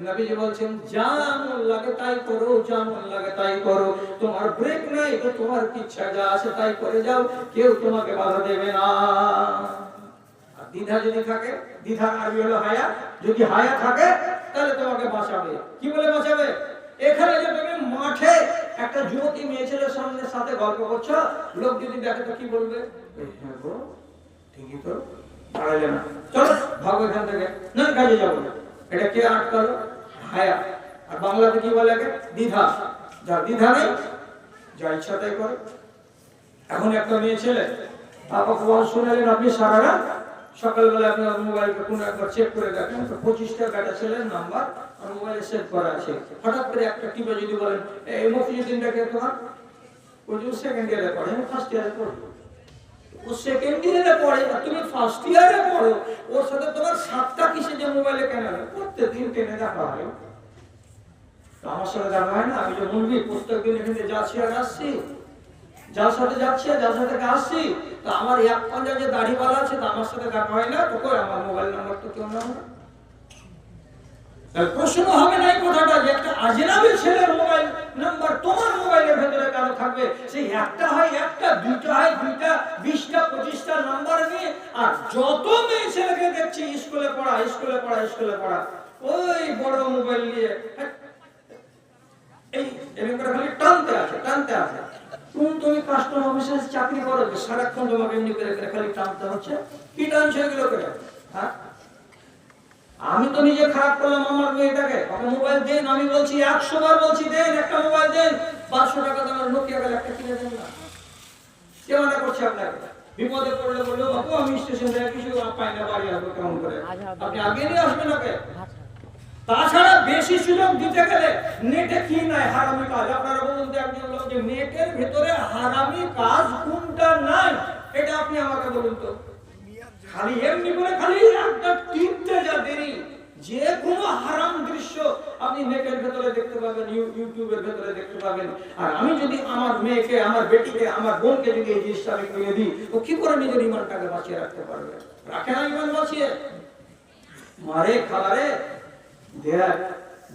নবীজি বলছেন যা মন লাগে তাই করো, যা মন লাগে তাই করো, তোমার ব্রেক নাই তো তোমার ইচ্ছা যা আছে তাই করে যাও, কেউ তোমাকে বাধা দেবে না। আর দ্বিধা যদি থাকে, দ্বিধা আরবি হলো হায়া, যদি হায়া থাকে তাহলে তোমাকে বাঁচাবে। কি বলে বাঁচাবে? এখানে যে তুমি মাঠে একটা যুবতী মেয়ে ছেলের সাথে গল্প করছো, লোক যদি দেখে তো কি বলবে? হ্যাঁ গো ঠিকই তো, পারলে না, চলো ভাগো এখান থেকে, না কাজে যাবো না। এটা কে আটকালো? হায়া। আর বাংলাতে কি বলে? দ্বিধা। যার দ্বিধা নেই যা ইচ্ছা তাই করে। এখন একটা মেয়ে ছেলে আপনাকে ওয়াজ শোনালেন, আপনি সারা রাত সকালবেলা আপনার মোবাইলটা কোনো একবার চেক করে দেখেন তো 25টা বেটা ছেলের নাম্বার আর মোবাইলে সেভ করা আছে। হঠাৎ করে একটা টিপে যদি বলেন এই মফিজুদ্দিনটাকে তোমার, ওই যে সেকেন্ড ইয়ারে পড়ে, ফার্স্ট ইয়ারে পড়ে, ও সেকেন্ড ইয়ারে পড়ে আর তুমি ফার্স্ট ইয়ারে পড়ো, ওর সাথে তোমার 7টা কিসে যে মোবাইলে কেন প্রত্যেকদিন টেনে দেখা হয়। আমার সাথে দেখা হয় না, আমি যে মুরগি প্রত্যেকদিন এখানে যাচ্ছি আর আসছি, যার সাথে যাচ্ছে যার সাথে আসছি, তো আমার এক পাঞ্জা যে দাড়িওয়ালা আছে তা আমার সাথে দেখা হয় না, তো কই আমার মোবাইল নাম্বার তো কেউ না। তাহলে প্রশ্ন হবে না এই কথাটা যে একটা আজনাবী ছেলের মোবাইল নাম্বার তোমার মোবাইলের ভেতরে কেন থাকবে? সেই একটা হয় একটা, দুইটা হয় দুইটা, 20টা 25টা নাম্বার নিয়ে। আর যত মেয়ে ছেলেকে দেখছি স্কুলে পড়া স্কুলে পড়া স্কুলে পড়া, ওই বড় মোবাইল নিয়ে এই এরকম করে খালি টানতে আছে টানতে আছে। তুমি কাস্টমার অফিসে চাকরি করো, সারাক্ষণ তোমাকে এমনি করে খালি টানতে হচ্ছে। কি টানছে এগুলো করে? হ্যাঁ, আমি তো নিজে খারাপ করলাম আমার মেয়েটাকে, ওকে মোবাইল দেন, আমি বলছি 100 বার বলছি দেন, একটা মোবাইল দেন, 500 টাকা দামের নোকিয়া গেলে একটা কিনে দেন না। কে মানা করছে আপনাকে? বিপদে পড়লে বললো বাবু আমি স্টেশন থেকে কিছু পাই না, বাড়ি আসবো কেমন করে, আপনি আগে নিয়ে আসবেন ওকে। তাছাড়া বেশি সুযোগ দিতে গেলে নেটে কি নাই হারামি কাজ? আপনারা বলুন তো একজন লোক যে নেটের ভিতরে হারামি কাজ কোনটা নাই, এটা আপনি আমাকে বলুন তো। খালি এমনি করে খালি একটা টিপতে যা দেরি, যে কোনো হারাম দৃশ্য আপনি নেটের ভেতরে দেখতে পাবেন, ইউটিউবের ভেতরে দেখতে পাবেন। আর আমি যদি আমার মেয়েকে, আমার বেটিকে, আমার বোনকে যদি এই জিনিসটা আমি করে দিই, ও কি করে নিজের ইমানটাকে বাঁচিয়ে রাখতে পারবে? রাখে না ইমান বাঁচিয়ে? মারে খালারে দেখ,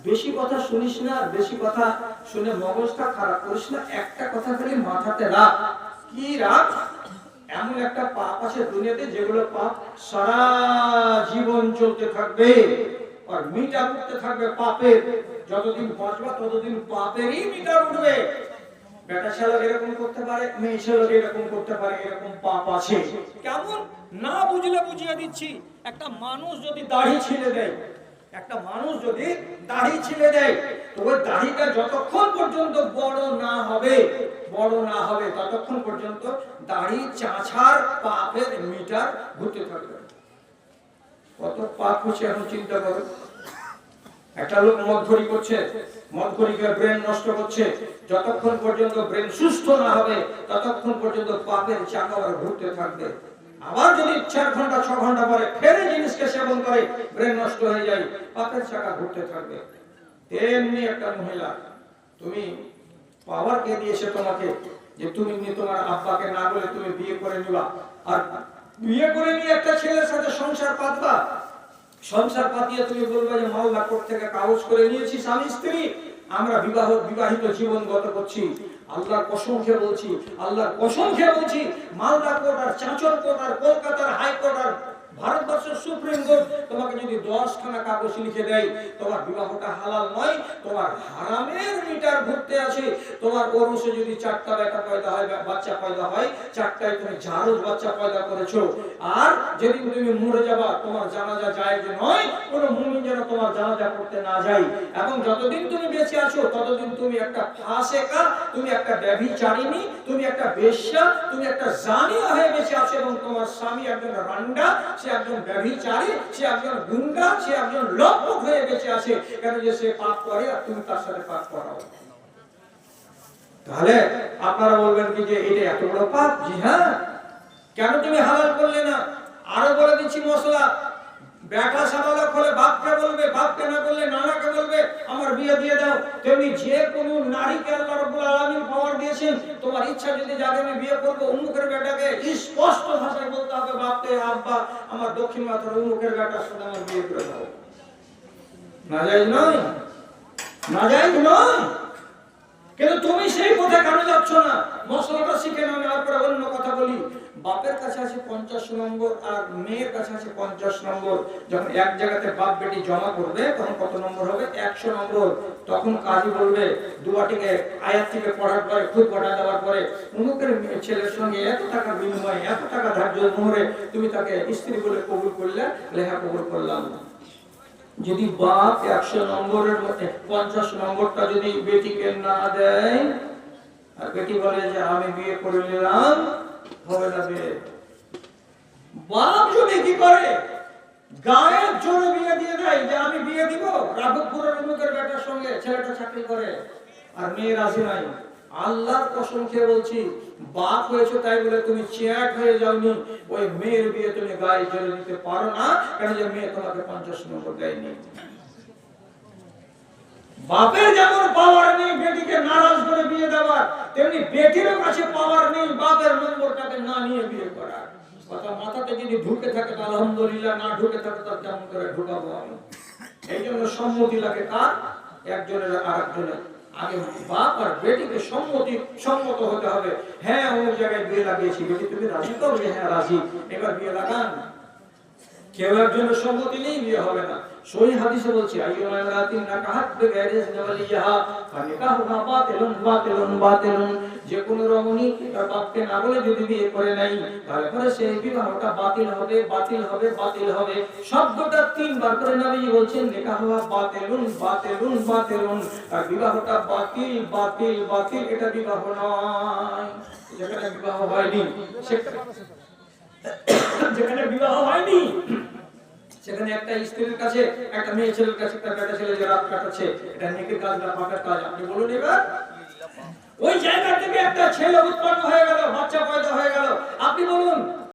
বেশি কথা শুনিস না, বেশি কথা শুনে মগজটা খারাপ করিস না, একটা কথা খালি মাথাতে রাখ। কি রাখ? এমন একটা পাপ আছে দুনিয়াতে যেগুলো পাপ সারা জীবন চলতে থাকবে আর মিটার উঠতে থাকবে পাপের। যতদিন বাঁচবা ততদিন পাপেরই মিটার উঠবে। বেটা ছেলে এরকম করতে পারে, মেয়ে ছেলে এরকম করতে পারে, এরকম পাপ আছে। কেমন না বুঝলে বুঝিয়ে দিচ্ছি। একটা মানুষ যদি দাড়ি ছিলে দেয়, একটা মানুষ যদি দাড়ি ছিলে দেয়, তো ওই দাড়িটা যতক্ষণ পর্যন্ত বড় না হবে ততক্ষণ পর্যন্ত দাড়ি চাঁছার পাপের মিটার ঘুরতে থাকবে। কত পাপ হচ্ছে এখন চিন্তা করো। একটা লোক মদখড়ি করছে, মদখড়িকে ব্রেন নষ্ট করছে, যতক্ষণ পর্যন্ত ব্রেন সুস্থ না হবে ততক্ষণ পর্যন্ত পাপের চাকা ঘুরতে থাকবে। আবার যদি 4 ঘন্টা 6 ঘন্টা পরে ফেরে জিনিসকে সেবন করে ব্রেন নষ্ট হয়ে যায়, পাপের চাকা ঘুরতে থাকবে। তেমনি একটা মহিলা, তুমি পাওয়ার কে দিয়েছে তোমাকে যে তুমি তোমার আব্বাকে না বলে তুমি বিয়ে করে নিবা, আর বিয়ে করে নিয়ে একটা ছেলের সাথে সংসার পাতবা। সংসার পাতিয়ে তুমি বলবে যে মালদা কোর্ট থেকে কাগজ করে নিয়েছি স্বামী স্ত্রী, আমরা বিবাহিত জীবন গত করছি। আল্লাহর কসম খেয়ে বলছি, আল্লাহর কসম খেয়ে বলছি, মালদা কোর্ট আর চাঁচল কোর্ট আর কলকাতার হাইকোর্ট আর ভারতবর্ষের সুপ্রিম কোর্ট তোমাকে যদি 10খানা কাগজ লিখে দেয় তোমার বিবাহটা হালাল নয়, তোমার হারামের মিটার ঘুরতে আছে। তোমার ওরসে যদি 4টা বেটা পয়দা হয়, বাচ্চা পয়দা হয়, 4টায় তুমি জারজ বাচ্চা পয়দা করেছো। আর যেদিন তুমি মরে যাবা তোমার জানাজা জায়েজ নয়, কোনো মুমিন যেন তোমার জানাজা করতে না যায়। এবং যতদিন তুমি বেঁচে আছো ততদিন তুমি একটা ফাসেকা, তুমি একটা ব্যভিচারিণী, তুমি একটা বেশ্যা, তুমি একটা জানিয়া হয়ে বেঁচে আছো। এবং তোমার স্বামী একজন রান্ডা, সে একজন ব্যভিচারী, সে একজন গুন্ডা, সে একজন লোকমুখ হয়ে বেঁচে আছে। কেন যে সে পাপ করে আর তুমি তার সাথে পাপ করাও। তাহলে আপনারা বলবেন কি যে এটা এত বড় পাপ? জি হ্যাঁ। কেন তুমি হালাল করলে না? আরো বলে দিচ্ছি মশলা। বেটা সাবালক হলে বাপকে বলবে, বাপকে না বললে নানাকে বলবে আমার বিয়ে দিয়ে দাও। তেমনি যে কোনো নারীকে আল্লাহ রাব্বুল আলামিন পাওয়ার দিয়েছেন, তোমার ইচ্ছা যদি যাকে আমি বিয়ে করবো উম্মুকের বেটাকে স্পষ্ট ভাষায় বলতে হবে বাপকে, আব্বা আমার দক্ষিণ মাথার উম্মুকের বেটার সাথে আমার বিয়ে করে দাও। নাজায়েজ নয়, নাজায়েজ নয়। কিন্তু তুমি সেই পথে কেন যাচ্ছ না? মশলাটা শিখে নাও। নেওয়ার পরে অন্য কথা বলি, বাপের কাছে আছে 50 নম্বর আর মেয়ের কাছে আছে 50 নম্বর। যখন এক জায়গাতে বাপ বেটি জমা করবে তখন কত নম্বর হবে? 100 নম্বর। তখন কাজী বলবে দুয়াটিকে আয়াত থেকে পড়ার পরে খুব পড়া দেওয়ার পরে অমুকের ছেলের সঙ্গে এত টাকা বিনিময়ে এত টাকা ধার্য মোহরে তুমি তাকে স্ত্রী বলে কবুল করলে, লেখা কবুল করলাম। যদি বাপ 100 নম্বরের মধ্যে 50 নম্বরটা যদি বেটিকে না দেয় আর বেটি বলে যে আমি বিয়ে করে নিলাম, হবে না বিয়ে। বাপ যদি কি করে গায়ের জোরে বিয়ে দিয়ে দেয় যে আমি বিয়ে দিব রাঘবপুরের অমুকের বেটার সঙ্গে, ছেলেটা চাকরি করে আর মেয়ে রাজি নাই, আল্লাহর কসম খেয়ে বলছি বাপ হয়েছে তাই বলে তুমি চেয়ার হয়ে যাওনি। ওই মেয়ের বিয়ে তুমি গায়ে জোরে দিতে পারো না, কেন যে মেয়ে তোমাকে 50 নম্বর দেয়নি। বাপের যেমন পাওয়ার নেই বেটিকে নারাজ করে বিয়ে দেওয়ার, তেমনি বেটিরও কাছে পাওয়ার নেই বাপের নম্বরটাকে না নিয়ে বিয়ে করার। কথা মাথাতে যদি ঢুকে থাকে তো আলহামদুলিল্লাহ, না ঢুকে থাকে তার কেমন করে ঢুকাবো আমি। এই জন্য সম্মতি লাগে কার? একজনের আর একজনের। আগে বাপ আর বেটিকে সম্মত হতে হবে। হ্যাঁ অনেক জায়গায় বিয়ে লাগিয়েছি, বেটি তুমি রাজি তো? হ্যাঁ রাজি, এবার বিয়ে লাগান। কেউ একজনের সম্মতি নেই, বিয়ে হবে না। সহিহ হাদিসে বলছি আইয়ুমা ইমরাতিন নাকাহাত বিগাইরি ওয়ালিহা ফানিকাহুহা বাতিলুন বাতিলুন বাতিলুন। যে কোনো রমণী তার বাপকে না বলে যদি বিয়ে করে নাই তাহলে পরে সেই বিবাহটা বাতিল হবে, বাতিল হবে, বাতিল হবে। শব্দটা 3 বার করে নবী বলছেন নিকাহুহা বাতিলুন বাতিলুন বাতিলুন। আর বিবাহটা বাতিল বাতিল বাতিল, এটা বিবাহ নয়। যেখানে বিবাহ হয়নি যেখানে বিবাহ হয়নি সেখানে একটা স্ত্রীর কাছে একটা মেয়ে ছেলের কাছে একটা বেটা ছেলে যে রাত কাটাচ্ছে, এটা নেকের কাজ না পাপের কাজ? আপনি বলুন এবার। ওই জায়গা থেকে একটা ছেলে উৎপন্ন হয়ে